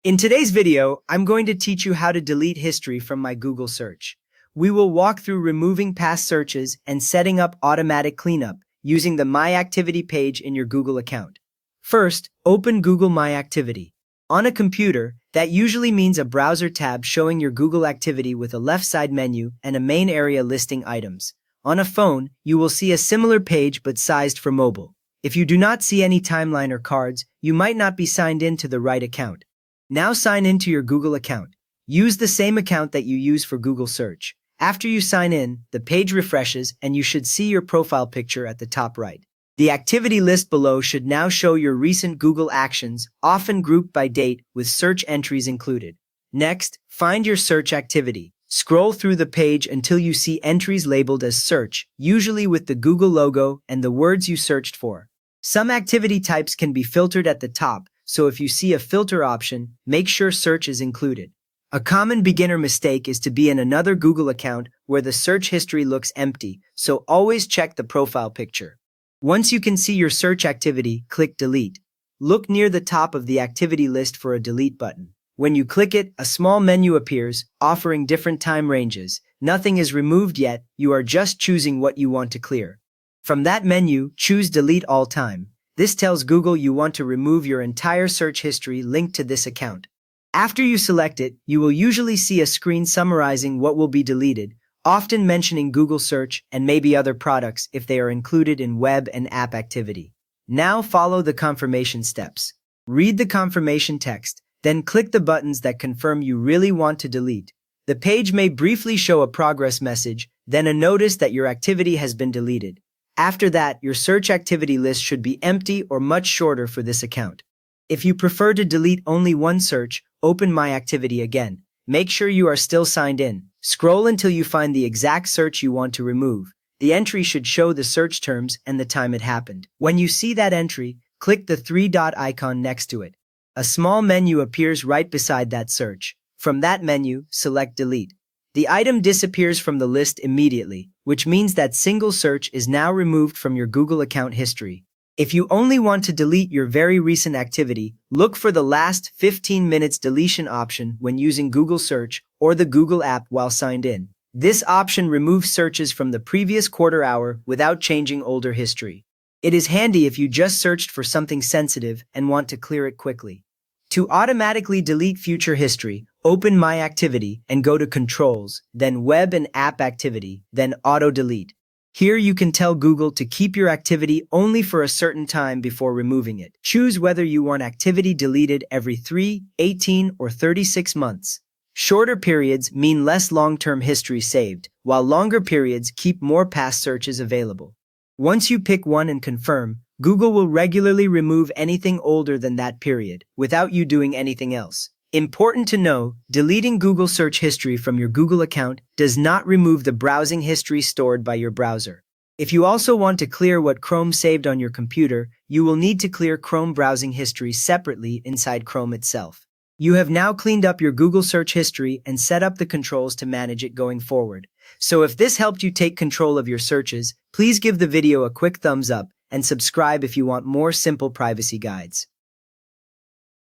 In today's video, I'm going to teach you how to delete history from my Google search. We will walk through removing past searches and setting up automatic cleanup using the My Activity page in your Google account. First, open Google My Activity. On a computer, that usually means a browser tab showing your Google activity with a left side menu and a main area listing items. On a phone, you will see a similar page but sized for mobile. If you do not see any timeline or cards, you might not be signed in to the right account. Now sign in to your Google account. Use the same account that you use for Google search. After you sign in, the page refreshes and you should see your profile picture at the top right. The activity list below should now show your recent Google actions, often grouped by date with search entries included. Next, find your search activity. Scroll through the page until you see entries labeled as search, usually with the Google logo and the words you searched for. Some activity types can be filtered at the top, so if you see a filter option, make sure search is included. A common beginner mistake is to be in another Google account where the search history looks empty, so always check the profile picture. Once you can see your search activity, click Delete. Look near the top of the activity list for a delete button. When you click it, a small menu appears, offering different time ranges. Nothing is removed yet, you are just choosing what you want to clear. From that menu, choose Delete All Time. This tells Google you want to remove your entire search history linked to this account. After you select it, you will usually see a screen summarizing what will be deleted, often mentioning Google search and maybe other products if they are included in web and app activity. Now follow the confirmation steps. Read the confirmation text, then click the buttons that confirm you really want to delete. The page may briefly show a progress message, then a notice that your activity has been deleted. After that, your search activity list should be empty or much shorter for this account. If you prefer to delete only one search, open My Activity again. Make sure you are still signed in. Scroll until you find the exact search you want to remove. The entry should show the search terms and the time it happened. When you see that entry, click the three-dot icon next to it. A small menu appears right beside that search. From that menu, select Delete. The item disappears from the list immediately, which means that single search is now removed from your Google account history. If you only want to delete your very recent activity, look for the last 15 minutes deletion option when using Google search or the Google app while signed in. This option removes searches from the previous quarter hour without changing older history. It is handy if you just searched for something sensitive and want to clear it quickly. To automatically delete future history, open My Activity and go to Controls, then Web and App Activity, then Auto Delete. Here you can tell Google to keep your activity only for a certain time before removing it. Choose whether you want activity deleted every 3, 18, or 36 months. Shorter periods mean less long-term history saved, while longer periods keep more past searches available. Once you pick one and confirm, Google will regularly remove anything older than that period, without you doing anything else. Important to know, deleting Google search history from your Google account does not remove the browsing history stored by your browser. If you also want to clear what Chrome saved on your computer, you will need to clear Chrome browsing history separately inside Chrome itself. You have now cleaned up your Google search history and set up the controls to manage it going forward. So if this helped you take control of your searches, please give the video a quick thumbs up and subscribe if you want more simple privacy guides.